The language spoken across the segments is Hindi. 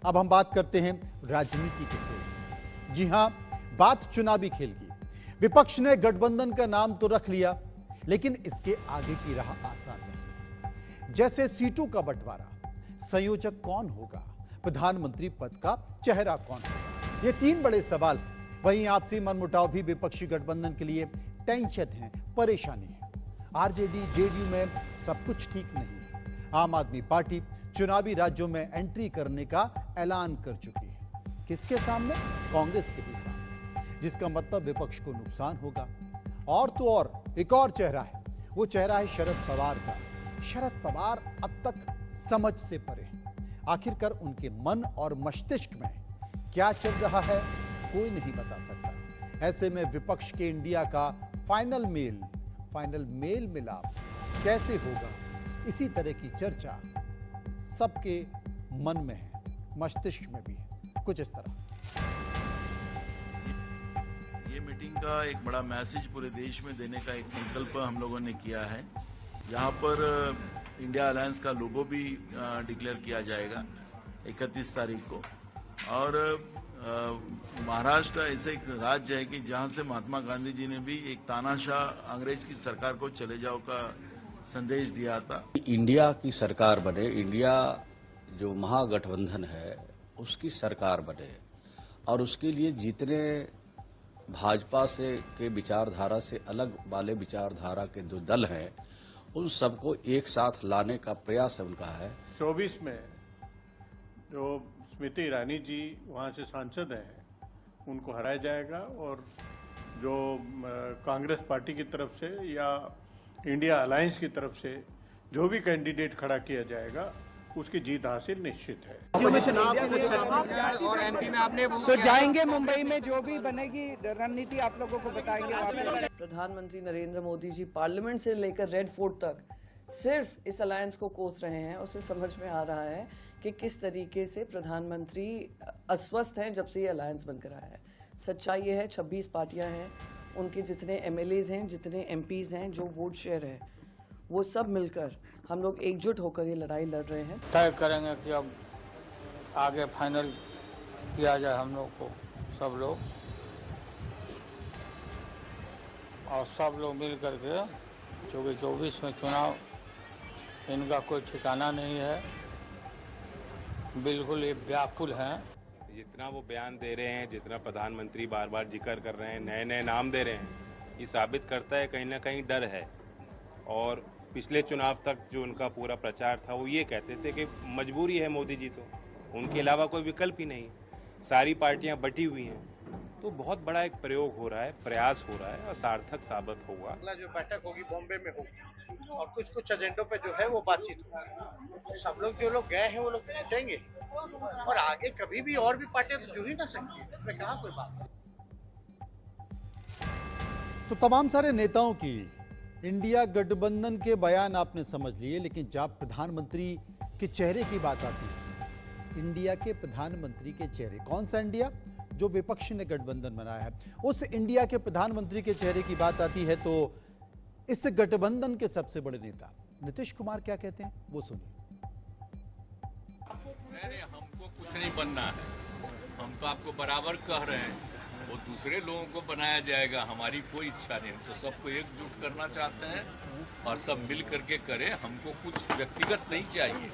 अब हम बात करते हैं राजनीति के खेल की। जी हां, बात चुनावी खेल की। विपक्ष ने गठबंधन का नाम तो रख लिया, लेकिन इसके आगे की राह आसान नहीं। जैसे सीटों का बंटवारा, संयोजक कौन होगा, प्रधानमंत्री पद का चेहरा कौन होगा, ये तीन बड़े सवाल हैं। वहीं आपसी मनमुटाव भी विपक्षी गठबंधन के लिए टेंशन है, परेशानी है। आरजेडी जेडीयू में सब कुछ ठीक नहीं। आम आदमी पार्टी चुनावी राज्यों में एंट्री करने का ऐलान कर चुकी है। किसके सामने? कांग्रेस के ही सामने, जिसका मतलब विपक्ष को नुकसान होगा। और तो और एक और चेहरा है, वो चेहरा है शरद पवार का। शरद पवार अब तक समझ से परे हैं। आखिरकार उनके मन और मस्तिष्क में क्या चल रहा है, कोई नहीं बता सकता। ऐसे में विपक्ष के इंडिया का फाइनल मेल मिलाप कैसे होगा, इसी तरह की चर्चा सबके मन में है, मस्तिष्क में भी है, कुछ इस तरह। ये मीटिंग का एक बड़ा मैसेज पूरे देश में देने का एक संकल्प हम लोगों ने किया है। यहाँ पर इंडिया अलायंस का लोगो भी डिक्लेयर किया जाएगा 31 तारीख को। और महाराष्ट्र ऐसे एक राज्य है कि जहाँ से महात्मा गांधी जी ने भी एक तानाशाह अंग्रेज की सरकार को चले जाओ का संदेश दिया था। इंडिया की सरकार बने, इंडिया जो महागठबंधन है उसकी सरकार बने, और उसके लिए जितने भाजपा से के विचारधारा से अलग वाले विचारधारा के जो दल हैं उन सबको एक साथ लाने का प्रयास उनका है। 24 में जो स्मृति ईरानी जी वहाँ से सांसद हैं उनको हराया जाएगा, और जो कांग्रेस पार्टी की तरफ से या इंडिया अलायंस की तरफ से जो भी कैंडिडेट खड़ा किया जाएगा उसकी जीत हासिल निश्चित है। और एमपी में आपने तो जाएंगे मुंबई में, जो भी बनेगी रणनीति आप लोगों को बताएंगे। प्रधानमंत्री नरेंद्र मोदी जी पार्लियामेंट से लेकर रेड फोर्ट तक सिर्फ इस अलायंस को कोस रहे हैं। उसे समझ में आ रहा है कि किस तरीके से प्रधानमंत्री अस्वस्थ हैं जब से ये अलायंस बनकर आया है। सच्चाई ये है, 26 पार्टियां हैं, उनके जितने एमएलएज हैं, जितने एमपीज हैं, जो वोट शेयर है, वो सब मिलकर हम लोग एकजुट होकर ये लड़ाई लड़ रहे हैं। तय करेंगे कि अब आगे फाइनल किया जाए हम लोग को, सब लोग, और सब लोग मिल करके, क्योंकि 24 में चुनाव इनका कोई ठिकाना नहीं है, बिल्कुल ये व्याकुल हैं। जितना वो बयान दे रहे हैं, जितना प्रधानमंत्री बार बार जिक्र कर रहे हैं, नए नए नाम दे रहे हैं, ये साबित करता है कहीं ना कहीं डर है। और पिछले चुनाव तक जो उनका पूरा प्रचार था वो ये कहते थे कि मजबूरी है मोदी जी, तो उनके अलावा कोई विकल्प ही नहीं, सारी पार्टियां बटी हुई हैं। तो बहुत बड़ा एक प्रयोग हो रहा है, प्रयास हो रहा है और सार्थक साबित होगा। अगला जो बैठक होगी बॉम्बे में होगी, और कुछ एजेंडों पे जो है वो बातचीत होगी। सब लोग जो लोग गए हैं वो लोग जुटेंगे, और आगे कभी भी और भी पार्टियां तो जुड़ ही ना सकती है, इसमें कहाँ कोई बात। तो तमाम सारे नेताओं की इंडिया गठबंधन के बयान आपने समझ लिए, लेकिन जब प्रधानमंत्री के चेहरे की बात आती है, इंडिया के प्रधानमंत्री के चेहरे, कौन सा इंडिया? जो विपक्ष ने गठबंधन बनाया है, उस इंडिया के प्रधानमंत्री के चेहरे की बात आती है तो इस गठबंधन के सबसे बड़े नेता नीतीश कुमार क्या कहते हैं, वो सुनिए। हमको कुछ नहीं बनना है, हम तो आपको बराबर कह रहे हैं, वो दूसरे लोगों को बनाया जाएगा, हमारी कोई इच्छा नहीं। हम तो सबको एकजुट करना चाहते हैं और सब मिल करके करें। हमको कुछ व्यक्तिगत नहीं चाहिए,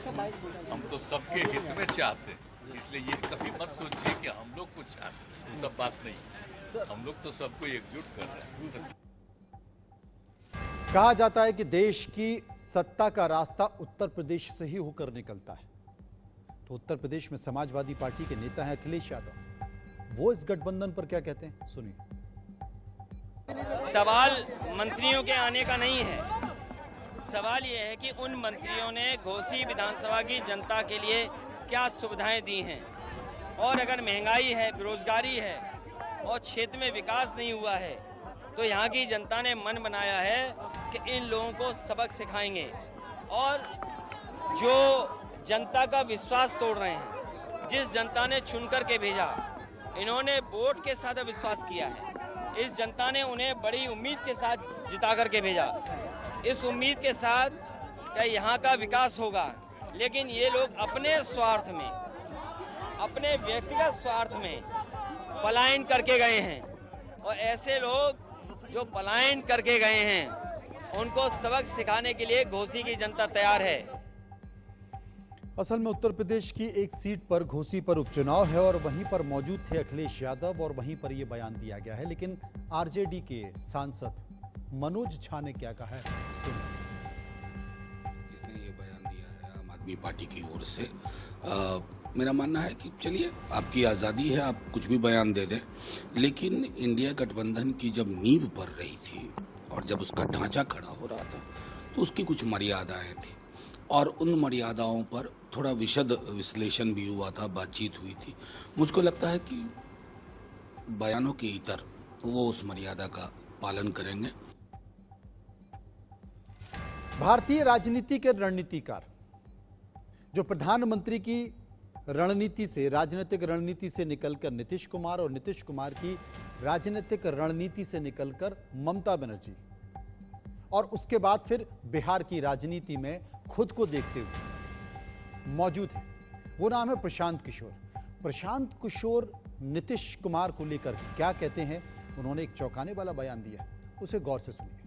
हम तो सबके हित में चाहते हैं। इसलिए ये कभी मत सोचिए कि हम लोग कुछ चाहते हैं, सब बात नहीं, हम लोग तो सबको एकजुट कर रहे हैं। कहा जाता है कि देश की सत्ता का रास्ता उत्तर प्रदेश से ही होकर निकलता है, तो उत्तर प्रदेश में समाजवादी पार्टी के नेता हैं अखिलेश यादव। वो इस गठबंधन पर क्या कहते हैं, सुनिए। सवाल मंत्रियों के आने का नहीं है, सवाल ये है कि उन मंत्रियों ने घोसी विधानसभा की जनता के लिए क्या सुविधाएं दी हैं, और अगर महंगाई है, बेरोजगारी है और क्षेत्र में विकास नहीं हुआ है, तो यहाँ की जनता ने मन बनाया है कि इन लोगों को सबक सिखाएंगे। और जो जनता का विश्वास तोड़ रहे हैं, जिस जनता ने चुन कर के भेजा, इन्होंने वोट के साथ विश्वास किया है, इस जनता ने उन्हें बड़ी उम्मीद के साथ जिता करके भेजा, इस उम्मीद के साथ कि यहाँ का विकास होगा। लेकिन ये लोग अपने स्वार्थ में, अपने व्यक्तिगत स्वार्थ में पलायन करके गए हैं। और ऐसे लोग जो पलायन करके गए हैं उनको सबक सिखाने के लिए घोसी की जनता तैयार है। असल में उत्तर प्रदेश की एक सीट पर घोसी पर उपचुनाव है और वहीं पर मौजूद थे अखिलेश यादव और वहीं पर यह बयान दिया गया है। लेकिन आरजेडी के सांसद मनोज झा ने क्या कहा है, सुनिए। किसने ये बयान दिया है? आम आदमी पार्टी की ओर से। मेरा मानना है कि चलिए, आपकी आज़ादी है, आप कुछ भी बयान दे दें, लेकिन इंडिया गठबंधन की जब नींव पड़ रही थी और जब उसका ढांचा खड़ा हो रहा था तो उसकी कुछ मर्यादाएं थी और उन मर्यादाओं पर थोड़ा विशद विश्लेषण भी हुआ था, बातचीत हुई थी। मुझको लगता है कि बयानों के इतर वो उस मर्यादा का पालन करेंगे। भारतीय राजनीति के रणनीतिकार जो प्रधानमंत्री की रणनीति से, राजनीतिक रणनीति से निकलकर नीतीश कुमार और नीतीश कुमार की राजनीतिक रणनीति से निकलकर ममता बनर्जी और उसके बाद फिर बिहार की राजनीति में खुद को देखते हुए मौजूद है, वो नाम है प्रशांत किशोर। प्रशांत किशोर नीतीश कुमार को लेकर क्या कहते हैं, उन्होंने एक चौंकाने वाला बयान दिया, उसे गौर से सुनिए।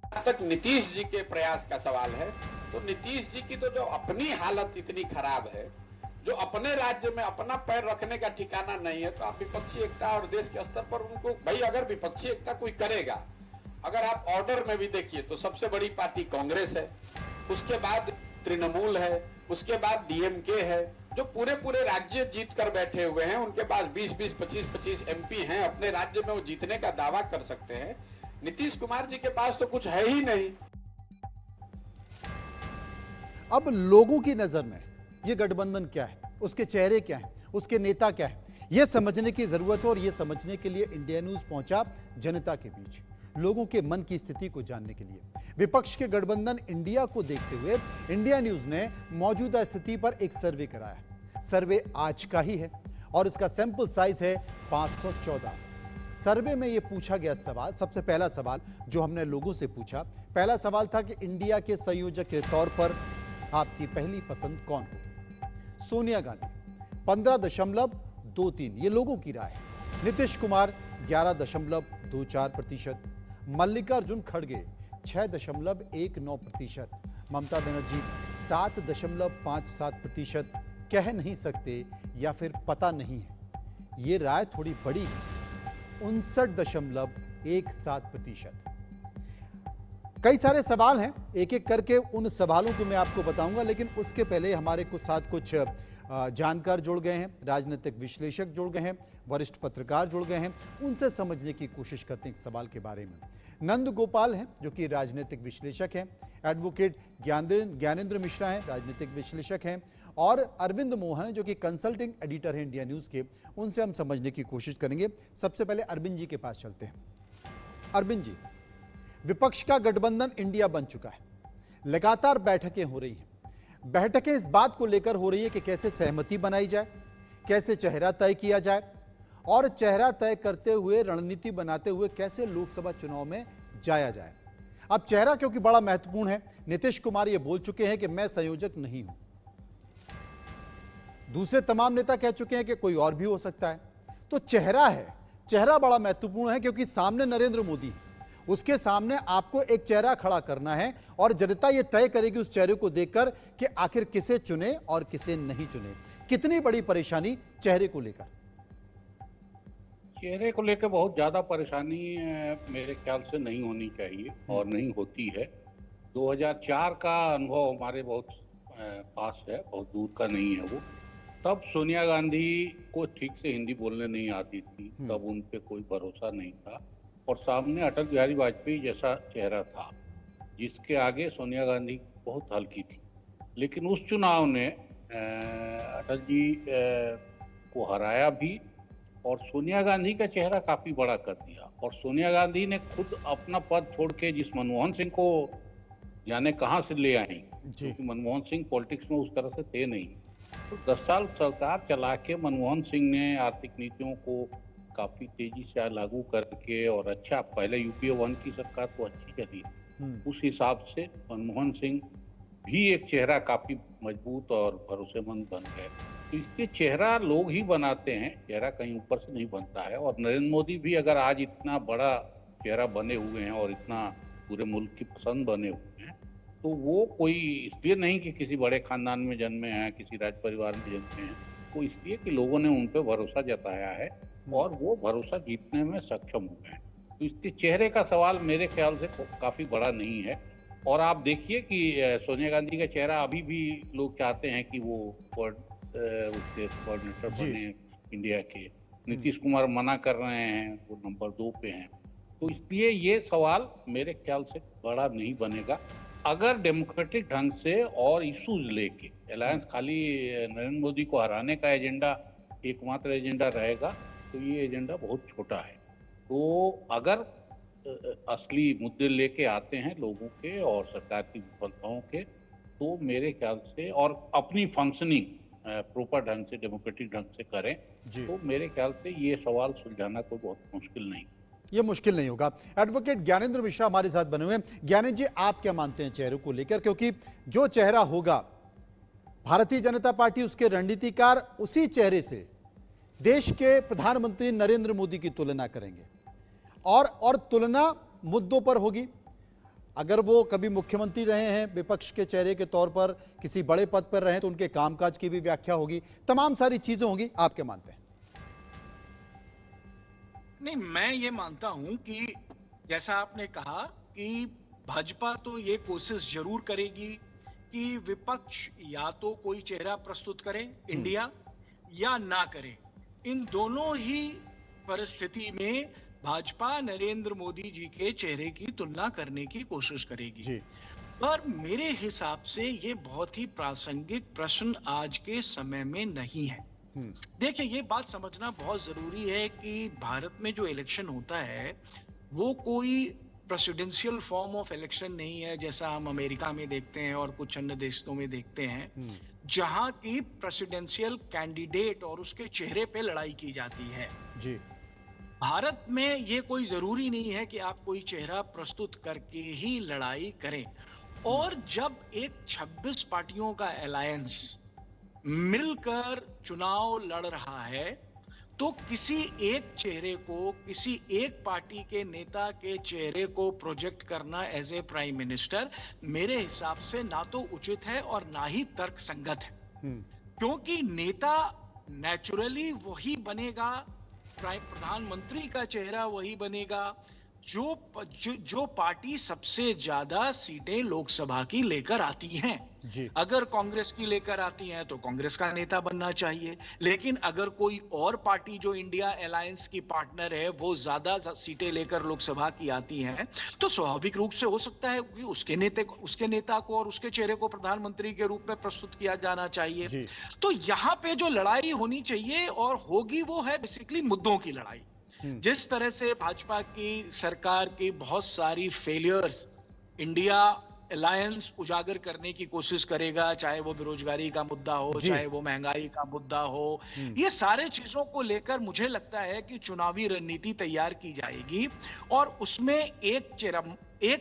जहाँ तक नीतीश जी के प्रयास का सवाल है तो नीतीश जी की तो जो अपनी हालत इतनी खराब है, जो अपने राज्य में अपना पैर रखने का ठिकाना नहीं है, तो आप विपक्षी एकता और देश के स्तर पर उनको, भाई अगर विपक्षी एकता कोई करेगा, अगर आप ऑर्डर में भी देखिए तो सबसे बड़ी पार्टी कांग्रेस है, उसके बाद तृणमूल है, उसके बाद डीएमके है, जो पूरे पूरे राज्य जीत कर बैठे हुए हैं, उनके पास 20-20, 25-25 एमपी हैं, अपने राज्य में वो जीतने का दावा कर सकते हैं। नीतीश कुमार जी के पास तो कुछ है ही नहीं। अब लोगों की नजर में ये गठबंधन क्या है, उसके चेहरे क्या है, उसके नेता क्या है, यह समझने की जरूरत है। और यह समझने के लिए इंडिया न्यूज पहुंचा जनता के बीच, लोगों के मन की स्थिति को जानने के लिए। विपक्ष के गठबंधन इंडिया को देखते हुए इंडिया न्यूज ने मौजूदा स्थिति पर एक सर्वे कराया। सर्वे आज का ही है और इसका सैंपल साइज है 514। सर्वे में यह पूछा गया सवाल, सबसे पहला सवाल जो हमने लोगों से पूछा, पहला सवाल था कि इंडिया के संयोजक के तौर पर आपकी पहली पसंद कौन होगी? सोनिया गांधी 15.23, ये लोगों की राय है। नीतीश कुमार 11.24%, मल्लिकार्जुन खड़गे 6.19%, ममता बनर्जी 7.57%, कह नहीं सकते या फिर पता नहीं है। ये राय थोड़ी बड़ी है, 59.17%। कई सारे सवाल हैं, एक एक करके उन सवालों को मैं आपको बताऊंगा, लेकिन उसके पहले हमारे साथ कुछ जानकार जुड़ गए हैं, राजनीतिक विश्लेषक जुड़ गए हैं, वरिष्ठ पत्रकार जुड़ गए हैं, उनसे समझने की कोशिश करते हैं इस सवाल के बारे में। नंद गोपाल हैं जो कि राजनीतिक विश्लेषक हैं, एडवोकेट ज्ञानेंद्र मिश्रा हैं, राजनीतिक विश्लेषक हैं, और अरविंद मोहन जो कि कंसल्टिंग एडिटर हैं इंडिया न्यूज के, उनसे हम समझने की कोशिश करेंगे। सबसे पहले अरविंद जी के पास चलते हैं। अरविंद जी, विपक्ष का गठबंधन इंडिया बन चुका है, लगातार बैठकें हो रही हैं। बैठकें इस बात को लेकर हो रही है कि कैसे सहमति बनाई जाए, कैसे चेहरा तय किया जाए, और चेहरा तय करते हुए, रणनीति बनाते हुए कैसे लोकसभा चुनाव में जाया जाए। अब चेहरा क्योंकि बड़ा महत्वपूर्ण है, नीतीश कुमार ये बोल चुके हैं कि मैं संयोजक नहीं हूं, दूसरे तमाम नेता कह चुके हैं कि कोई और भी हो सकता है। तो चेहरा है, चेहरा बड़ा महत्वपूर्ण है क्योंकि सामने नरेंद्र मोदी है, उसके सामने आपको एक चेहरा खड़ा करना है और जनता यह तय करेगी उस चेहरे को देखकर कि आखिर किसे चुने और किसे नहीं चुने। कितनी बड़ी परेशानी चेहरे को लेकर? चेहरे को लेकर बहुत ज़्यादा परेशानी मेरे ख्याल से नहीं होनी चाहिए और नहीं होती है। 2004 का अनुभव हमारे बहुत पास है, बहुत दूर का नहीं है वो। तब सोनिया गांधी को ठीक से हिंदी बोलने नहीं आती थी, तब उन पे कोई भरोसा नहीं था, और सामने अटल बिहारी वाजपेयी जैसा चेहरा था जिसके आगे सोनिया गांधी बहुत हल्की थी। लेकिन उस चुनाव ने अटल जी को हराया भी और सोनिया गांधी का चेहरा काफ़ी बड़ा कर दिया। और सोनिया गांधी ने खुद अपना पद छोड़ के जिस मनमोहन सिंह को जाने कहाँ से ले आई, क्योंकि मनमोहन सिंह पॉलिटिक्स में उस तरह से थे नहीं, तो 10 साल सरकार चला के मनमोहन सिंह ने आर्थिक नीतियों को काफ़ी तेजी से लागू करके, और अच्छा, पहले यूपीए 1 की सरकार तो अच्छी चली, उस हिसाब से मनमोहन सिंह भी एक चेहरा काफ़ी मजबूत और भरोसेमंद बन गए। तो इसके चेहरा लोग ही बनाते हैं, चेहरा कहीं ऊपर से नहीं बनता है। और नरेंद्र मोदी भी अगर आज इतना बड़ा चेहरा बने हुए हैं और इतना पूरे मुल्क की पसंद बने हुए हैं, तो वो कोई इसलिए नहीं कि किसी बड़े खानदान में जन्मे हैं, किसी राज परिवार में जन्मे हैं, वो इसलिए कि लोगों ने उन पर भरोसा जताया है और वो भरोसा जीतने में सक्षम हो गए हैं। तो इसके चेहरे का सवाल मेरे ख्याल से काफी बड़ा नहीं है। और आप देखिए कि सोनिया गांधी का चेहरा अभी भी लोग चाहते हैं कि वो उसके कोऑर्डिनेटर बने इंडिया के। नीतीश कुमार मना कर रहे हैं, वो नंबर 2 पे हैं। तो इसलिए ये सवाल मेरे ख्याल से बड़ा नहीं बनेगा अगर डेमोक्रेटिक ढंग से और इश्यूज लेके अलायंस खाली नरेंद्र मोदी को हराने का एजेंडा एकमात्र एजेंडा रहेगा तो ये एजेंडा बहुत छोटा है। तो अगर असली मुद्दे लेके आते हैं लोगों के और सरकार की विफलताओं के, तो मेरे ख्याल से और अपनी फंक्शनिंग प्रॉपर ढंग से डेमोक्रेटिक ढंग से करें, तो मेरे ख्याल से ये सवाल सुलझाना कोई बहुत मुश्किल नहीं। ये मुश्किल नहीं होगा। एडवोकेट ज्ञानेंद्र मिश्रा हमारे साथ बने हुए हैं। ज्ञानेंद्र जी, आप क्या मानते हैं चेहरे को लेकर? क्योंकि जो चेहरा होगा, भारतीय जनता पार्टी उसके रणनीतिकार उसी चेहरे से देश के प्रधानमंत्री नरेंद्र मोदी की तुलना करेंगे और तुलना मुद्दों पर होगी। अगर वो कभी मुख्यमंत्री रहे हैं विपक्ष के चेहरे के तौर पर, किसी बड़े पद पर रहे तो उनके कामकाज की भी व्याख्या होगी, तमाम सारी चीजें होंगी। आप क्या मानते हैं? नहीं, मैं ये मानता हूं कि जैसा आपने कहा कि भाजपा तो ये कोशिश जरूर करेगी कि विपक्ष या तो कोई चेहरा प्रस्तुत करे इंडिया या ना करे। इन दोनों ही परिस्थिति में भाजपा नरेंद्र मोदी जी के चेहरे की तुलना करने की कोशिश करेगी। पर मेरे हिसाब से ये बहुत ही प्रासंगिक प्रश्न आज के समय में नहीं है। देखिए, ये बात समझना बहुत जरूरी है कि भारत में जो इलेक्शन होता है वो कोई प्रेसिडेंशियल फॉर्म ऑफ इलेक्शन नहीं है जैसा हम अमेरिका में देखते हैं और कुछ अन्य देशों में देखते हैं, जहां की प्रेसिडेंशियल कैंडिडेट और उसके चेहरे पे लड़ाई की जाती है। भारत में ये कोई जरूरी नहीं है कि आप कोई चेहरा प्रस्तुत करके ही लड़ाई करें। और जब एक 26 पार्टियों का अलायंस मिलकर चुनाव लड़ रहा है तो किसी एक चेहरे को, किसी एक पार्टी के नेता के चेहरे को प्रोजेक्ट करना एज ए प्राइम मिनिस्टर मेरे हिसाब से ना तो उचित है और ना ही तर्कसंगत है। क्योंकि नेता नेचुरली वही बनेगा, प्रधानमंत्री का चेहरा वही बनेगा जो पार्टी सबसे ज्यादा सीटें लोकसभा की लेकर आती हैं। अगर कांग्रेस की लेकर आती हैं तो कांग्रेस का नेता बनना चाहिए, लेकिन अगर कोई और पार्टी जो इंडिया अलायंस की पार्टनर है वो ज्यादा सीटें लेकर लोकसभा की आती हैं तो स्वाभाविक रूप से हो सकता है कि उसके नेता को और उसके चेहरे को प्रधानमंत्री के रूप में प्रस्तुत किया जाना चाहिए। तो यहाँ पे जो लड़ाई होनी चाहिए और होगी वो है बेसिकली मुद्दों की लड़ाई। जिस तरह से भाजपा की सरकार की बहुत सारी फेलियर्स इंडिया अलायंस उजागर करने की कोशिश करेगा, चाहे वो बेरोजगारी का मुद्दा हो, चाहे वो महंगाई का मुद्दा हो, ये सारे चीजों को लेकर मुझे लगता है कि चुनावी रणनीति तैयार की जाएगी और उसमें एक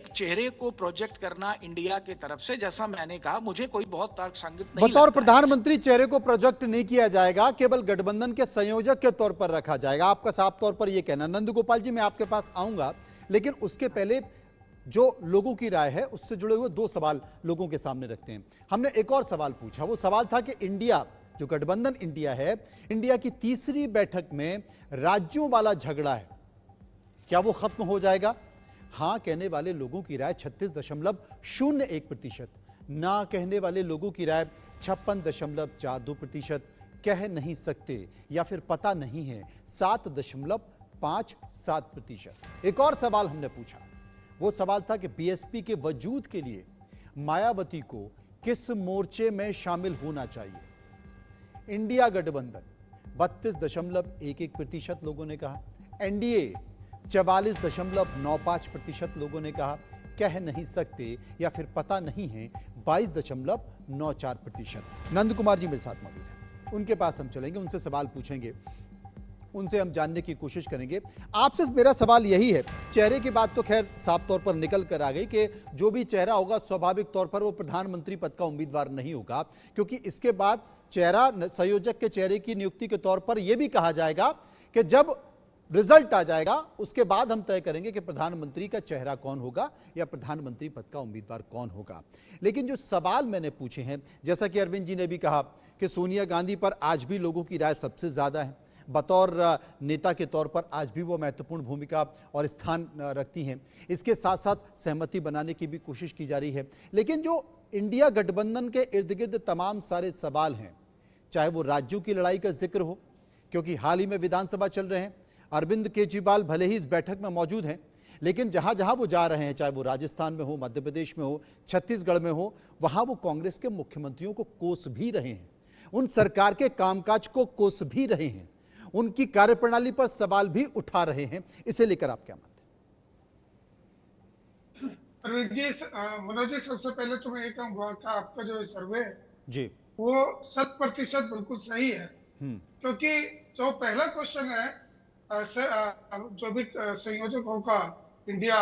चेहरे को प्रोजेक्ट करना इंडिया की तरफ से, जैसा मैंने कहा, मुझे कोई बहुत तर्कसंगत नहीं बतौर प्रधानमंत्री चेहरे को प्रोजेक्ट नहीं किया जाएगा, केवल गठबंधन के संयोजक के तौर पर रखा जाएगा, आपका साफ तौर पर यह कहना। नंदगोपाल जी, मैं आपके पास आऊंगा, लेकिन उसके पहले जो लोगों की राय है उससे जुड़े हुए 2 सवाल लोगों के सामने रखते हैं। हमने एक और सवाल पूछा, वो सवाल था कि इंडिया, जो गठबंधन इंडिया है, इंडिया की तीसरी बैठक में राज्यों वाला झगड़ा है, क्या वो खत्म हो जाएगा? हाँ कहने वाले लोगों की राय 36.01%, ना कहने वाले लोगों की राय 56.42%, कह नहीं सकते या फिर पता नहीं है 7.57%। एक और सवाल हमने पूछा, वो सवाल था कि बीएसपी के वजूद के लिए मायावती को किस मोर्चे में शामिल होना चाहिए। इंडिया गठबंधन 32.11% लोगों ने कहा, एनडीए 44.95% लोगों ने कहा, कह नहीं सकते या फिर पता नहीं है 22.94%। नंद कुमार जी मेरे साथ मौजूद हैं, उनके पास हम चलेंगे, उनसे सवाल पूछेंगे, उनसे हम जानने की कोशिश करेंगे। आपसे मेरा सवाल यही है, चेहरे की बात तो खैर साफ तौर पर निकल कर आ गई कि जो भी चेहरा होगा स्वाभाविक तौर पर वो प्रधानमंत्री पद का उम्मीदवार नहीं होगा, क्योंकि इसके बाद चेहरा संयोजक के चेहरे की नियुक्ति के तौर पर यह भी कहा जाएगा कि जब रिजल्ट आ जाएगा उसके बाद हम तय करेंगे कि प्रधानमंत्री का चेहरा कौन होगा या प्रधानमंत्री पद का उम्मीदवार कौन होगा। लेकिन जो सवाल मैंने पूछे हैं, जैसा कि अरविंद जी ने भी कहा कि सोनिया गांधी पर आज भी लोगों की राय सबसे ज्यादा है, बतौर नेता के तौर पर आज भी वो महत्वपूर्ण भूमिका और स्थान रखती हैं। इसके साथ साथ सहमति बनाने की भी कोशिश की जा रही है। लेकिन जो इंडिया गठबंधन के इर्द गिर्द तमाम सारे सवाल हैं, चाहे वो राज्यों की लड़ाई का जिक्र हो, क्योंकि हाल ही में विधानसभा चल रहे हैं, अरविंद केजरीवाल भले ही इस बैठक में मौजूद हैं, लेकिन जहां जहां वो जा रहे हैं, चाहे वो राजस्थान में हो, मध्य प्रदेश में हो, छत्तीसगढ़ में हो, वहां वो कांग्रेस के मुख्यमंत्रियों को कोस भी रहे हैं, उन सरकार के कामकाज को कोस भी रहे हैं, उनकी कार्यप्रणाली पर सवाल भी उठा रहे हैं। इसे लेकर आप क्या मानते हैं? अरविंद जी, मनोज जी, सबसे पहले तो मैं ये कहूँगा कि आपका जो सर्वे है जी वो 100% बिल्कुल सही है, क्योंकि जो पहला क्वेश्चन है जो भी संयोजकों का इंडिया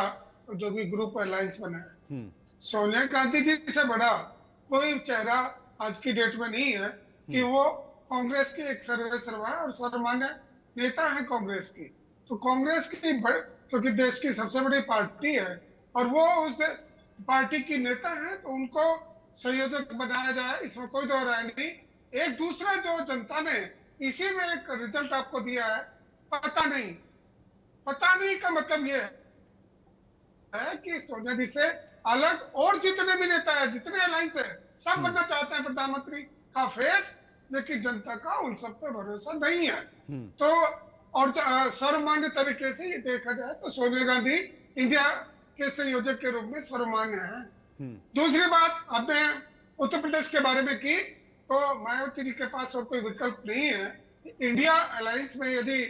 जो भी ग्रुप अलायंस बना है, सोनिया गांधी जी से बड़ा कोई चेहरा आज की डेट में नहीं है कि वो कांग्रेस की एक सर्वेसर्वा है और सर्वमान्य नेता है कांग्रेस की। तो कांग्रेस की क्योंकि देश की सबसे बड़ी पार्टी है और वो उस पार्टी की नेता है, तो उनको संयोजक बनाया जाए, इसमें कोई दो राय नहीं। एक दूसरा जो जनता ने इसी में एक रिजल्ट आपको दिया है, पता नहीं का मतलब ये है कि सोनिया जी से अलग और जितने भी नेता है, जितने अलायंस है, सब बनना चाहते हैं प्रधानमंत्री का फेस, लेकिन जनता का उन सब पे भरोसा नहीं है। तो और सर्वमान्य तरीके से ये देखा जाए तो सोनिया गांधी इंडिया के संयोजक के रूप में सर्वमान्य है। दूसरी बात आपने उत्तर प्रदेश के बारे में की, तो मायावती जी के पास और कोई विकल्प नहीं है। इंडिया अलायंस में यदि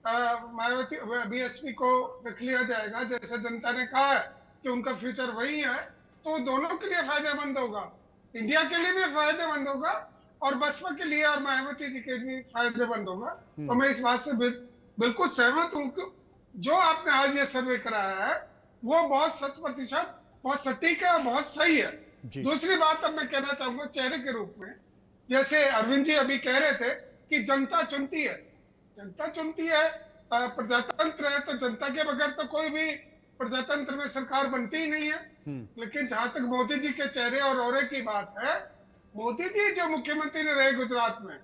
मायावती बीएसपी को रख लिया जाएगा, जैसे जनता ने कहा है कि उनका फ्यूचर वही है, तो दोनों के लिए फायदेमंद होगा, इंडिया के लिए भी फायदेमंद होगा और बसपा के लिए और मायावती जी के लिए फायदेमंद होगा। तो मैं इस बात से बिल्कुल सहमत हूँ। जो आपने आज ये सर्वे कराया है वो बहुत 100% बहुत सटीक है और बहुत सही है। दूसरी बात अब मैं कहना चाहूंगा चेहरे के रूप में, जैसे अरविंद जी अभी कह रहे थे कि जनता चुनती है, प्रजातंत्र है, तो जनता के बगैर तो कोई भी प्रजातंत्र में सरकार बनती ही नहीं है। लेकिन जहां तक मोदी जी के चेहरे और औरे की बात है, मोदी जी जो मुख्यमंत्री रहे गुजरात में,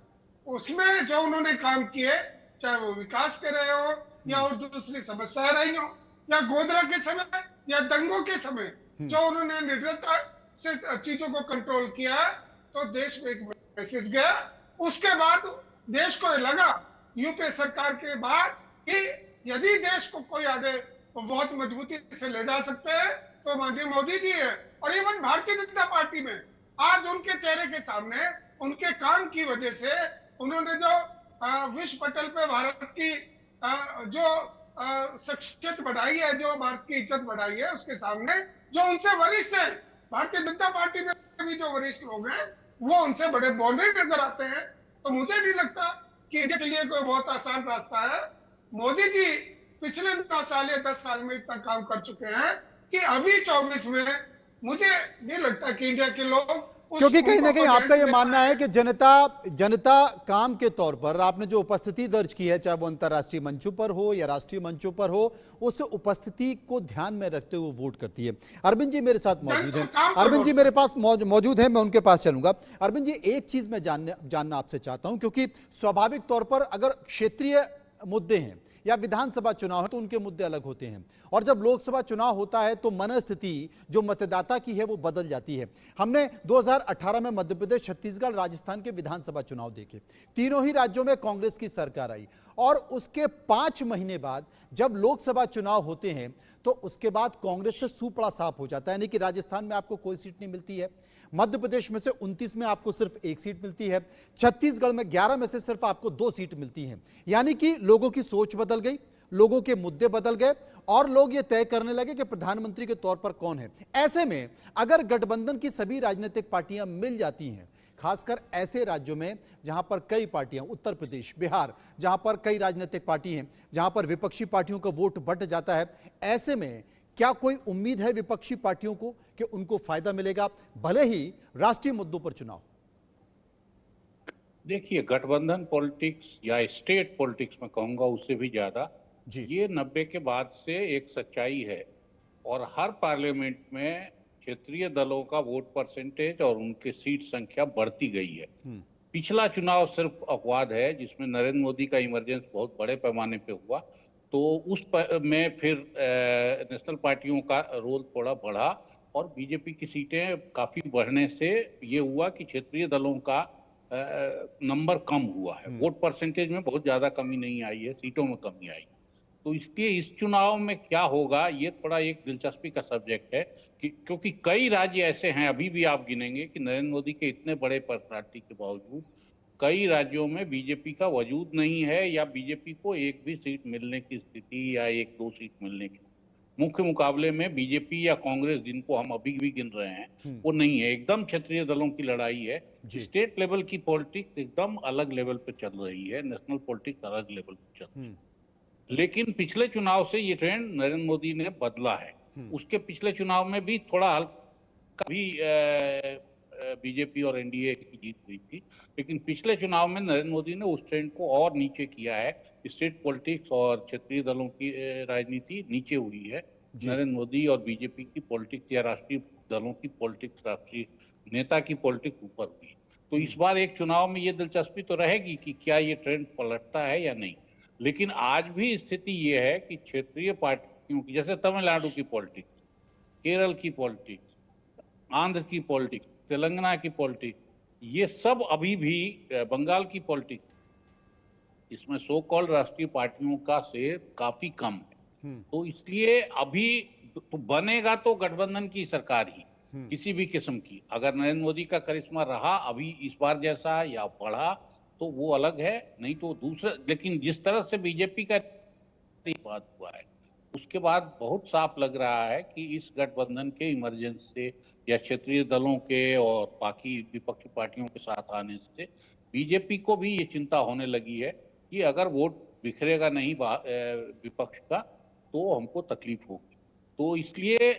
उसमें जो उन्होंने काम किए, चाहे वो विकास के रहे हो या और दूसरी समस्याएं रही हो, या गोधरा के समय या दंगों के समय जो उन्होंने निर्दयता से चीजों को कंट्रोल किया, तो देश में एक मैसेज गया। उसके बाद देश को लगा यूपीए सरकार के बाद कि यदि देश को कोई आगे तो बहुत मजबूती से ले जा सकते हैं तो माननीय मोदी जी है। और इवन भारतीय जनता पार्टी में आज उनके चेहरे के सामने उनके काम की वजह से उन्होंने जो विश्व पटल पे भारत की जो शख्सियत बढ़ाई है, जो भारत की इज्जत बढ़ाई है, उसके सामने जो उनसे वरिष्ठ है, भारतीय जनता पार्टी में भी जो वरिष्ठ लोग हैं, वो उनसे बड़े बोले नजर आते हैं। तो मुझे नहीं लगता कि इंडिया के लिए कोई बहुत आसान रास्ता है। मोदी जी पिछले 9 साल या 10 साल में इतना काम कर चुके हैं कि अभी 24 में मुझे नहीं लगता कि इंडिया के लोग, क्योंकि कहीं ना कहीं आपका यह मानना है कि जनता काम के तौर पर आपने जो उपस्थिति दर्ज की है, चाहे वो अंतर्राष्ट्रीय मंचों पर हो या राष्ट्रीय मंचों पर हो, उस उपस्थिति को ध्यान में रखते हुए वोट करती है। अरविंद जी मेरे साथ मौजूद हैं, अरविंद जी मेरे पास मौजूद हैं, मैं उनके पास चलूंगा। अरविंद जी, एक चीज मैं जानना आपसे चाहता हूं, क्योंकि स्वाभाविक तौर पर अगर क्षेत्रीय मुद्दे हैं या विधानसभा चुनाव है तो उनके मुद्दे अलग होते हैं, और जब लोकसभा चुनाव होता है तो मनस्थिति जो मतदाता की है वो बदल जाती है। हमने 2018 में मध्य प्रदेश, छत्तीसगढ़, राजस्थान के विधानसभा चुनाव देखे, तीनों ही राज्यों में कांग्रेस की सरकार आई, और उसके 5 महीने बाद जब लोकसभा चुनाव होते हैं तो उसके बाद कांग्रेस से सूपड़ा साफ हो जाता है। यानी कि राजस्थान में आपको कोई सीट नहीं मिलती है, मध्य प्रदेश में से 29 में आपको सिर्फ 1 सीट मिलती है, छत्तीसगढ़ में 11 में से सिर्फ आपको 2 सीट मिलती हैं। यानी कि लोगों की सोच बदल गई, लोगों के मुद्दे बदल गए और लोग ये तय करने लगे कि प्रधानमंत्री के तौर पर कौन है। ऐसे में अगर गठबंधन की सभी राजनीतिक पार्टियां मिल जाती हैं, खासकर ऐसे राज्यों में जहां पर कई पार्टियां, उत्तर प्रदेश, बिहार, जहां पर कई राजनीतिक पार्टी हैं, जहां पर विपक्षी पार्टियों का वोट बंट जाता है, ऐसे में क्या कोई उम्मीद है विपक्षी पार्टियों को कि उनको फायदा मिलेगा भले ही राष्ट्रीय मुद्दों पर चुनाव? देखिए, गठबंधन पॉलिटिक्स या स्टेट पॉलिटिक्स में कहूंगा उससे भी ज्यादा ये 90 के बाद से एक सच्चाई है और हर पार्लियामेंट में क्षेत्रीय दलों का वोट परसेंटेज और उनके सीट संख्या बढ़ती गई है। पिछला चुनाव सिर्फ अपवाद है जिसमें नरेंद्र मोदी का इमरजेंस बहुत बड़े पैमाने पे हुआ, तो उस में फिर नेशनल पार्टियों का रोल थोड़ा बढ़ा और बीजेपी की सीटें काफी बढ़ने से ये हुआ कि क्षेत्रीय दलों का नंबर कम हुआ है। वोट परसेंटेज में बहुत ज्यादा कमी नहीं आई है, सीटों में कमी आई। तो इसलिए इस चुनाव में क्या होगा ये थोड़ा एक दिलचस्पी का सब्जेक्ट है कि क्योंकि कई राज्य ऐसे हैं, अभी भी आप गिनेंगे कि नरेंद्र मोदी के इतने बड़े पर्सनालिटी के बावजूद कई राज्यों में बीजेपी का वजूद नहीं है या बीजेपी को एक भी सीट मिलने की स्थिति या एक दो सीट मिलने की मुख्य मुकाबले में बीजेपी या कांग्रेस जिनको हम अभी भी गिन रहे हैं वो नहीं है। एकदम क्षेत्रीय दलों की लड़ाई है। स्टेट लेवल की पॉलिटिक्स एकदम अलग लेवल पे चल रही है, नेशनल पॉलिटिक्स अलग लेवल पे चल रही है। लेकिन पिछले चुनाव से ये ट्रेंड नरेंद्र मोदी ने बदला है। उसके पिछले चुनाव में भी थोड़ा हल्का भी बीजेपी और एनडीए की जीत हुई थी, लेकिन पिछले चुनाव में नरेंद्र मोदी ने उस ट्रेंड को और नीचे किया है। स्टेट पॉलिटिक्स और क्षेत्रीय दलों की राजनीति नीचे हुई है। नरेंद्र मोदी और बीजेपी की पॉलिटिक्स या राष्ट्रीय दलों की पॉलिटिक्स, राष्ट्रीय नेता की पॉलिटिक्स ऊपर हुई। तो इस बार एक चुनाव में ये दिलचस्पी तो रहेगी कि क्या ये ट्रेंड पलटता है या नहीं। लेकिन आज भी स्थिति ये है कि क्षेत्रीय पार्टियों की, जैसे तमिलनाडु की पॉलिटिक्स, केरल की पॉलिटिक्स, आंध्र की पॉलिटिक्स, तेलंगाना की पॉलिटिक्स, ये सब अभी भी, बंगाल की पॉलिटिक्स, इसमें सो कॉल्ड राष्ट्रीय पार्टियों का से काफी कम है। तो इसलिए अभी तो बनेगा तो गठबंधन की सरकार ही, किसी भी किस्म की। अगर नरेंद्र मोदी का करिश्मा रहा अभी इस बार जैसा या बढ़ा तो वो अलग है, नहीं तो दूसरा। लेकिन जिस तरह से बीजेपी का बात हुआ है उसके बाद बहुत साफ लग रहा है कि इस गठबंधन के इमरजेंस से या क्षेत्रीय दलों के और बाकी विपक्षी पार्टियों के साथ आने से बीजेपी को भी ये चिंता होने लगी है कि अगर वोट बिखरेगा नहीं विपक्ष का तो हमको तकलीफ होगी। तो इसलिए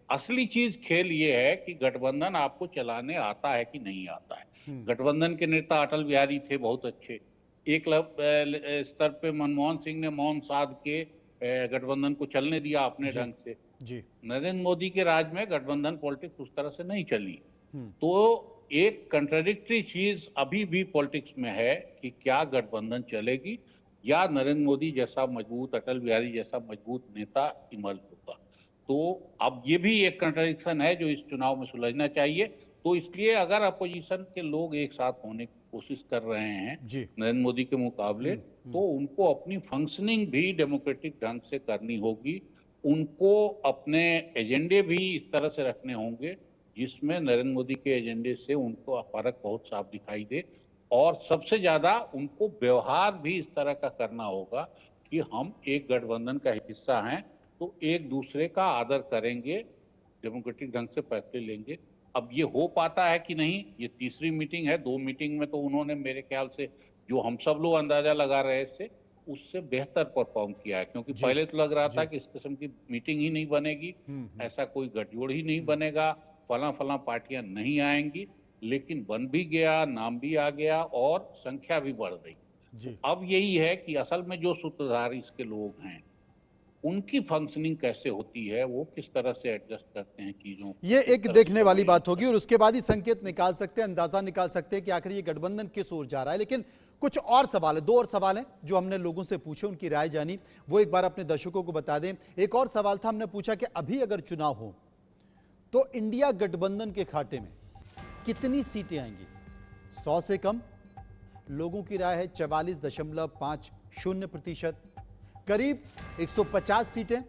असली चीज खेल ये है कि गठबंधन आपको चलाने आता है कि नहीं आता है। गठबंधन के नेता अटल बिहारी थे बहुत अच्छे, एक स्तर पे मनमोहन सिंह ने मौन साध के गठबंधन को चलने दिया अपने ढंग से। नरेंद्र मोदी के राज में गठबंधन पॉलिटिक्स उस तरह से नहीं चली। तो एक कंट्राडिक्टरी चीज अभी भी पॉलिटिक्स में है कि क्या गठबंधन चलेगी या नरेंद्र मोदी जैसा मजबूत, अटल बिहारी जैसा मजबूत नेता इमर्ज होगा। तो अब ये भी एक कंट्राडिक्शन है जो इस चुनाव में सुलझना चाहिए। तो इसलिए अगर अपोजिशन के लोग एक साथ होने की कोशिश कर रहे हैं नरेंद्र मोदी के मुकाबले, तो उनको अपनी फंक्शनिंग भी डेमोक्रेटिक ढंग से करनी होगी। उनको अपने एजेंडे भी इस तरह से रखने होंगे जिसमें नरेंद्र मोदी के एजेंडे से उनको फर्क बहुत साफ दिखाई दे। और सबसे ज्यादा उनको व्यवहार भी इस तरह का करना होगा कि हम एक गठबंधन का हिस्सा हैं तो एक दूसरे का आदर करेंगे, डेमोक्रेटिक ढंग से फैसले लेंगे। अब ये हो पाता है कि नहीं, ये तीसरी मीटिंग है। 2 मीटिंग में तो उन्होंने मेरे ख्याल से जो हम सब लोग अंदाजा लगा रहे थे उससे बेहतर परफॉर्म किया है, क्योंकि पहले तो लग रहा था कि इस किस्म की मीटिंग ही नहीं बनेगी, ऐसा कोई गठजोड़ ही नहीं बनेगा, फला पार्टियां नहीं आएंगी। लेकिन बन भी गया, नाम भी आ गया और संख्या भी बढ़ गई। अब यही है कि असल में जो सूत्रधार इसके लोग हैं उनकी फंक्शनिंग कैसे होती है, वो किस तरह से एडजस्ट करते हैं चीजों। ये एक देखने वाली बात होगी और उसके बाद ही संकेत निकाल सकते हैं, अंदाजा निकाल सकते हैं कि आखिर ये गठबंधन किस ओर जा रहा है। लेकिन कुछ और सवाल है, 2 और सवाल हैं जो हमने लोगों से पूछे, उनकी राय जानी, वो एक बार अपने दर्शकों को बता दें। एक और सवाल था, हमने पूछा कि अभी अगर चुनाव हो तो इंडिया गठबंधन के खाते में कितनी सीटें आएंगी। 100 से कम, लोगों की राय है 44.50%, करीब 150 सीटें,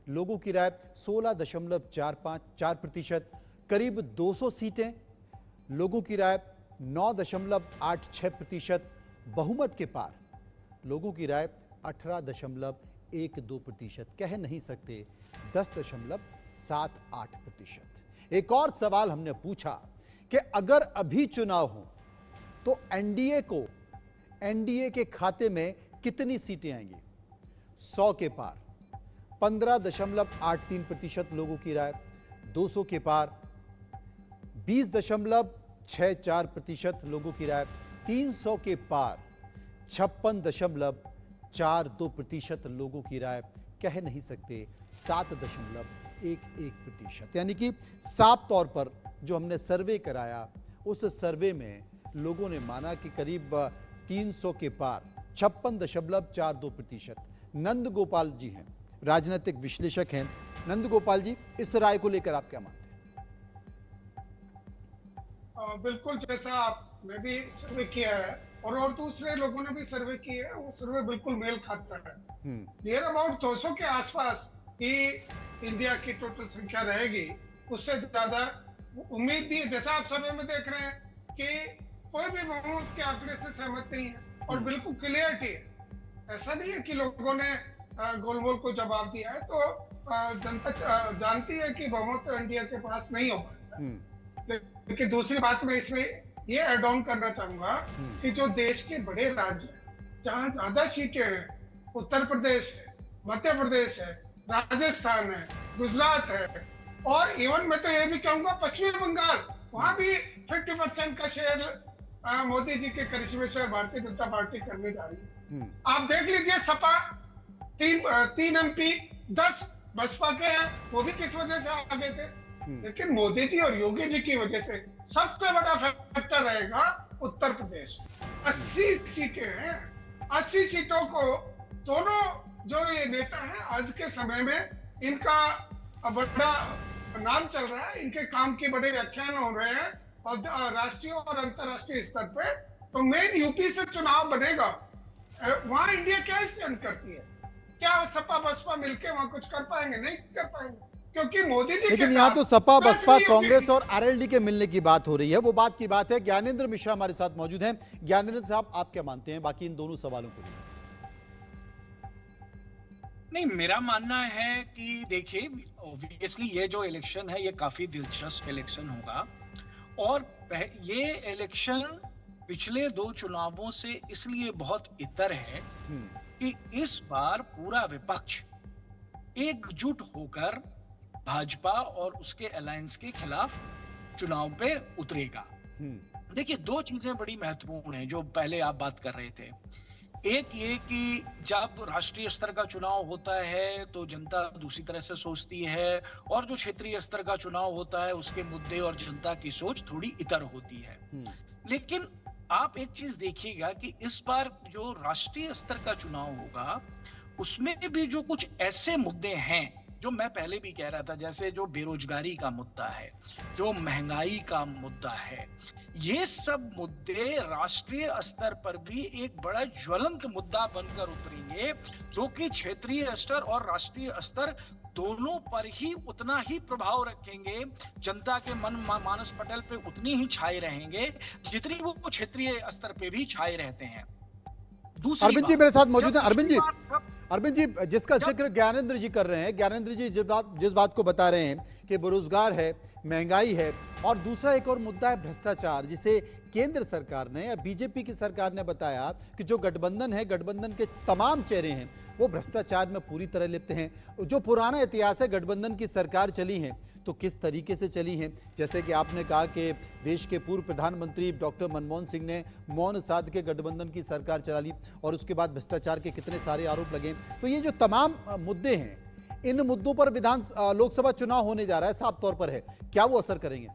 लोगों की राय 16.4%, करीब 200 सीटें, लोगों की राय 9.86%, बहुमत के पार, लोगों की राय 18.12%, कह नहीं सकते 10.78%। एक और सवाल हमने पूछा कि अगर अभी चुनाव हो तो एनडीए के खाते में कितनी सीटें आएंगी। 100 के पार 15.83% लोगों की राय, 200 के पार 20.64% लोगों की राय, 300 के पार 56.42% लोगों की राय, कह नहीं सकते 7.11%, यानी कि साफ तौर पर जो हमने सर्वे कराया उस सर्वे में लोगों ने माना कि करीब 300 के पार 56.42%। नंद गोपाल जी हैं, राजनीतिक विश्लेषक हैं। नंद गोपाल जी, इस राय को लेकर आप क्या मानते हैं? बिल्कुल, जैसा आपने भी सर्वे किया है और दूसरे लोगों ने भी सर्वे किया है, वो सर्वे बिल्कुल मेल खाता है। नियर अबाउट 200 के आसपास ही इंडिया की टोटल संख्या रहेगी, उससे ज्यादा उम्मीद नहीं है। जैसा आप सर्वे में देख रहे हैं कि कोई भी बहुमत के आंकड़े से सहमत नहीं है और बिल्कुल क्लियरिटी है। ऐसा नहीं है कि लोगों ने गोलमोल को जवाब दिया है, तो जनता जानती है कि बहुमत तो इंडिया के पास नहीं होगा। लेकिन दूसरी बात मैं इसमें ये ऐड ऑन करना चाहूंगा कि जो देश के बड़े राज्य हैं, जहां ज्यादा सीटें हैं, उत्तर प्रदेश है, मध्य प्रदेश है, राजस्थान है, गुजरात है, और इवन मैं तो ये भी कहूंगा पश्चिमी बंगाल, वहां भी 50% का शेयर मोदी जी के करिश्मे से भारतीय जनता पार्टी करने जा रही है। आप देख लीजिए, सपा 3 MP 10 बसपा के हैं, वो भी किस वजह से आगे थे, लेकिन मोदी जी और योगी जी की वजह से सबसे बड़ा फैक्टर रहेगा उत्तर प्रदेश। 80 सीटें हैं, 80 सीटों को दोनों जो ये नेता हैं आज के समय में, इनका बड़ा नाम चल रहा है, इनके काम के बड़े व्याख्यान हो रहे हैं और राष्ट्रीय और अंतर्राष्ट्रीय स्तर पे। तो मेन यूपी से चुनाव बनेगा, वहां इंडिया क्या स्टैंड करती है? क्या सपा बसपा मिलके वहां कुछ कर पाएंगे? नहीं कर पाएंगे, क्योंकि मोदी जी। लेकिन यहाँ तो सपा बसपा कांग्रेस और आरएलडी के मिलने की बात हो रही है, वो बात की बात है। ज्ञानेंद्र मिश्रा हमारे साथ मौजूद हैं। ज्ञानेंद्र साहब, आप क्या मानते हैं बाकी इन दोनों सवालों को? नहीं, मेरा मानना है कि देखिए, ऑब्वियसली ये जो इलेक्शन है ये काफी दिलचस्प इलेक्शन होगा, और ये इलेक्शन पिछले 2 चुनावों से इसलिए बहुत इतर है कि इस बार पूरा विपक्ष एकजुट होकर भाजपा और उसके अलायंस के खिलाफ चुनाव पे उतरेगा। देखिए, 2 चीजें बड़ी महत्वपूर्ण हैं जो पहले आप बात कर रहे थे। एक ये कि जब राष्ट्रीय स्तर का चुनाव होता है तो जनता दूसरी तरह से सोचती है, और जो क्षेत्रीय स्तर का चुनाव होता है उसके मुद्दे और जनता की सोच थोड़ी इतर होती है। लेकिन आप एक चीज देखिएगा कि इस बार जो राष्ट्रीय स्तर का चुनाव होगा उसमें भी जो कुछ ऐसे मुद्दे हैं जो मैं पहले भी कह रहा था, जैसे जो बेरोजगारी का मुद्दा है, जो महंगाई का मुद्दा है, ये सब मुद्दे राष्ट्रीय स्तर पर भी एक बड़ा ज्वलंत मुद्दा बनकर उतरेंगे, जो कि क्षेत्रीय स्तर और राष्ट्रीय स्तर दोनों पर ही उतना ही प्रभाव रखेंगे, जनता के मन मानस पटल पे उतनी ही छाए रहेंगे जितनी वो क्षेत्रीय स्तर पे भी छाए रहते हैं। अरविंद जी मेरे साथ मौजूद हैं। अरविंद जी, जिसका जिक्र ज्ञानेंद्र जी कर रहे हैं, ज्ञानेंद्र जी जिस बात को बता रहे हैं कि बेरोजगार है, महंगाई है, और दूसरा एक और मुद्दा है भ्रष्टाचार, जिसे केंद्र सरकार ने या बीजेपी की सरकार ने बताया कि जो गठबंधन है, गठबंधन के तमाम चेहरे हैं वो भ्रष्टाचार में पूरी तरह लिप्त हैं। जो पुराना इतिहास है, गठबंधन की सरकार चली है तो किस तरीके से चली हैं, जैसे कि आपने कहा कि देश के पूर्व प्रधानमंत्री डॉक्टर मनमोहन सिंह ने मौन साध के गठबंधन की सरकार चला ली, और उसके बाद भ्रष्टाचार के कितने सारे आरोप लगे। तो ये जो तमाम मुद्दे हैं, इन मुद्दों पर लोकसभा चुनाव होने जा रहा है, साफ तौर पर है, क्या वो असर करेंगे?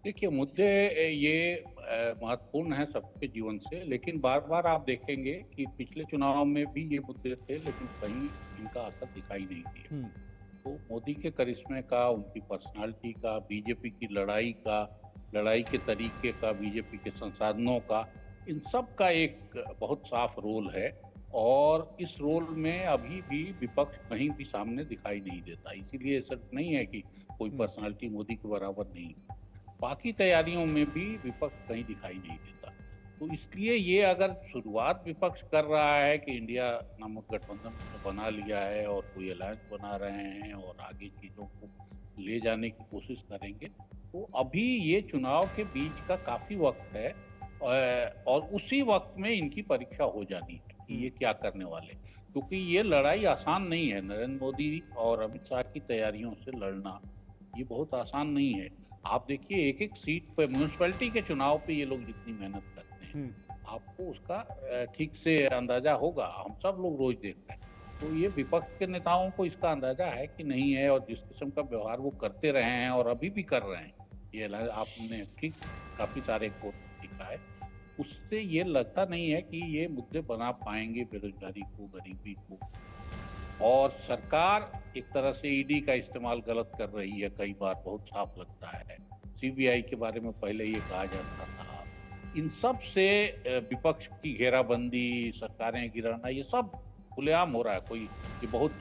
देखिए, मुद्दे ये महत्वपूर्ण है सबके जीवन से, लेकिन बार बार आप देखेंगे कि पिछले चुनाव में भी ये मुद्दे थे, लेकिन कहीं इनका असर दिखाई नहीं दिया। तो मोदी के करिश्मे का, उनकी पर्सनालिटी का, बीजेपी की लड़ाई के तरीके का, बीजेपी के संसाधनों का, इन सब का एक बहुत साफ रोल है, और इस रोल में अभी भी विपक्ष कहीं भी सामने दिखाई नहीं देता। इसीलिए सिर्फ नहीं है कि कोई पर्सनालिटी मोदी के बराबर नहीं, बाकी तैयारियों में भी विपक्ष कहीं दिखाई नहीं देता। तो इसलिए ये अगर शुरुआत विपक्ष कर रहा है कि इंडिया नामक गठबंधन बना लिया है और कोई अलायंस बना रहे हैं और आगे चीज़ों को ले जाने की कोशिश करेंगे, तो अभी ये चुनाव के बीच का काफ़ी वक्त है, और उसी वक्त में इनकी परीक्षा हो जानी है कि ये क्या करने वाले, क्योंकि ये लड़ाई आसान नहीं है। नरेंद्र मोदी और अमित शाह की तैयारियों से लड़ना ये बहुत आसान नहीं है। आप देखिए एक एक सीट पे म्यूनिसपैलिटी के चुनाव पे ये लोग जितनी मेहनत करते हैं, आपको उसका ठीक से अंदाजा होगा। हम सब लोग रोज देख रहे हैं, तो ये विपक्ष के नेताओं को इसका अंदाजा है कि नहीं है, और जिस किस्म का व्यवहार वो करते रहे हैं और अभी भी कर रहे हैं, ये आपने ठीक काफी सारे को दिखा है, उससे ये लगता नहीं है कि ये मुद्दे बना पाएंगे बेरोजगारी को, गरीबी को। और सरकार एक तरह से ईडी का इस्तेमाल गलत कर रही है, कई बार बहुत साफ लगता है। सीबीआई के बारे में पहले ये कहा जाता था। इन सब से विपक्ष की घेराबंदी, सरकारें गिराना, ये सब खुलेआम हो रहा है, कोई ये बहुत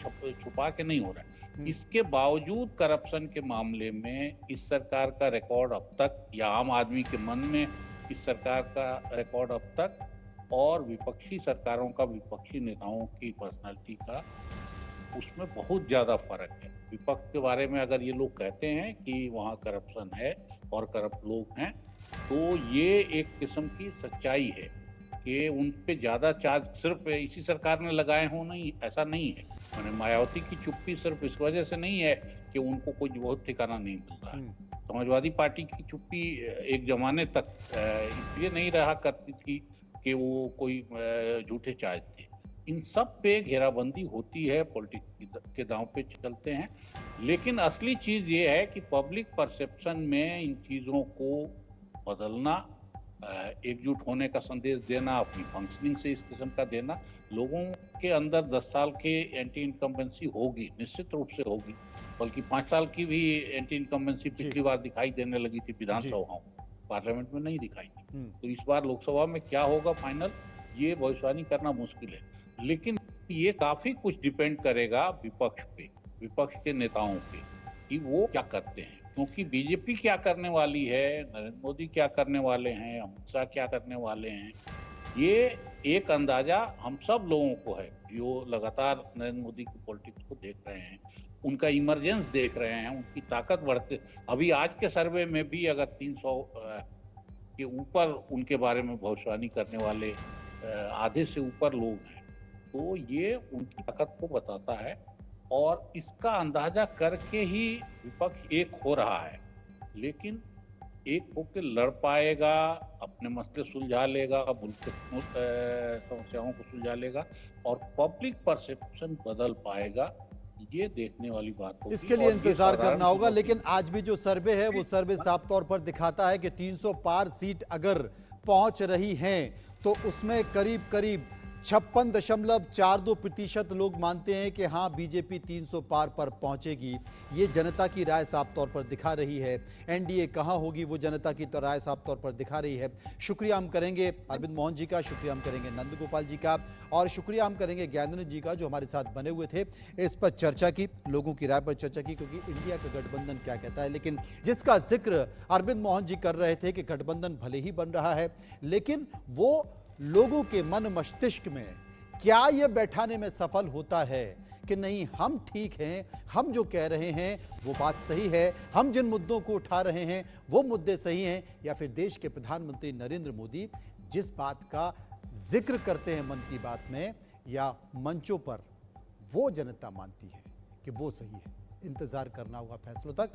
छुपा के नहीं हो रहा है। इसके बावजूद करप्शन के मामले में इस सरकार का रिकॉर्ड अब तक, या आम आदमी के मन में इस सरकार का रिकॉर्ड अब तक, और विपक्षी सरकारों का, विपक्षी नेताओं की पर्सनालिटी का, उसमें बहुत ज्यादा फर्क है। विपक्ष के बारे में अगर ये लोग कहते हैं कि वहाँ करप्शन है और करप्ट लोग हैं, तो ये एक किस्म की सच्चाई है कि उन पे ज्यादा चार्ज सिर्फ इसी सरकार ने लगाए हो, नहीं, ऐसा नहीं है। मैंने मायावती की चुप्पी सिर्फ इस वजह से नहीं है कि उनको कुछ बहुत ठिकाना नहीं मिल रहा है। समाजवादी पार्टी की चुप्पी एक जमाने तक इसलिए नहीं रहा करती थी कि वो कोई झूठे चार्ज थे। इन सब पे घेराबंदी होती है, पॉलिटिक्स के दांव पे चलते हैं, लेकिन असली चीज ये है कि पब्लिक परसेप्शन में इन चीजों को बदलना, एकजुट होने का संदेश देना, अपनी फंक्शनिंग से इस किस्म का देना, लोगों के अंदर 10 साल के एंटी इनकम्बेंसी होगी, निश्चित रूप से होगी, बल्कि 5 साल की भी एंटी इनकम्बेंसी पिछली बार दिखाई देने लगी थी विधानसभाओं, पार्लियामेंट में नहीं दिखाई थी। तो इस बार लोकसभा में क्या होगा फाइनल, ये भविष्यवाणी करना मुश्किल है, लेकिन ये काफी कुछ डिपेंड करेगा विपक्ष पे, विपक्ष के नेताओं पे, कि वो क्या करते हैं। क्योंकि बीजेपी क्या करने वाली है, नरेंद्र मोदी क्या करने वाले हैं, अमित शाह क्या करने वाले हैं, ये एक अंदाजा हम सब लोगों को है जो लगातार नरेंद्र मोदी की पॉलिटिक्स को देख रहे हैं, उनका इमरजेंस देख रहे हैं, उनकी ताकत बढ़ते। अभी आज के सर्वे में भी अगर 300 के ऊपर उनके बारे में भविष्यवाणी करने वाले आधे से ऊपर लोग हैं, तो ये उनकी ताकत को बताता है, और इसका अंदाजा करके ही विपक्ष एक हो रहा है। लेकिन एक होकर लड़ पाएगा, अपने मसले सुलझा लेगा, मुल्क के समस्याओं को सुलझा लेगा, और पब्लिक परसेप्शन बदल पाएगा, ये देखने वाली बात होगी। इसके लिए इंतजार करना होगा। लेकिन आज भी जो सर्वे है, वो सर्वे साफ तौर पर दिखाता है कि 300 पार सीट अगर पहुंच रही हैं, तो उसमें करीब करीब 56.42% लोग मानते हैं कि हाँ, बीजेपी 300 पार पर पहुंचेगी। ये जनता की राय साफ तौर पर दिखा रही है। एनडीए कहां होगी, वो जनता की तो राय साफ तौर पर दिखा रही है। शुक्रिया हम करेंगे अरविंद मोहन जी का, शुक्रिया हम करेंगे नंद गोपाल जी का, और शुक्रिया हम करेंगे ज्ञानेंद्र जी का, जो हमारे साथ बने हुए थे, इस पर चर्चा की, लोगों की राय पर चर्चा की, क्योंकि इंडिया का गठबंधन क्या कहता है। लेकिन जिसका जिक्र अरविंद मोहन जी कर रहे थे कि गठबंधन भले ही बन रहा है, लेकिन वो लोगों के मन मस्तिष्क में क्या ये बैठाने में सफल होता है कि नहीं, हम ठीक हैं, हम जो कह रहे हैं वो बात सही है, हम जिन मुद्दों को उठा रहे हैं वो मुद्दे सही हैं, या फिर देश के प्रधानमंत्री नरेंद्र मोदी जिस बात का जिक्र करते हैं मन की बात में या मंचों पर, वो जनता मानती है कि वो सही है। इंतजार करना होगा फैसलों तक।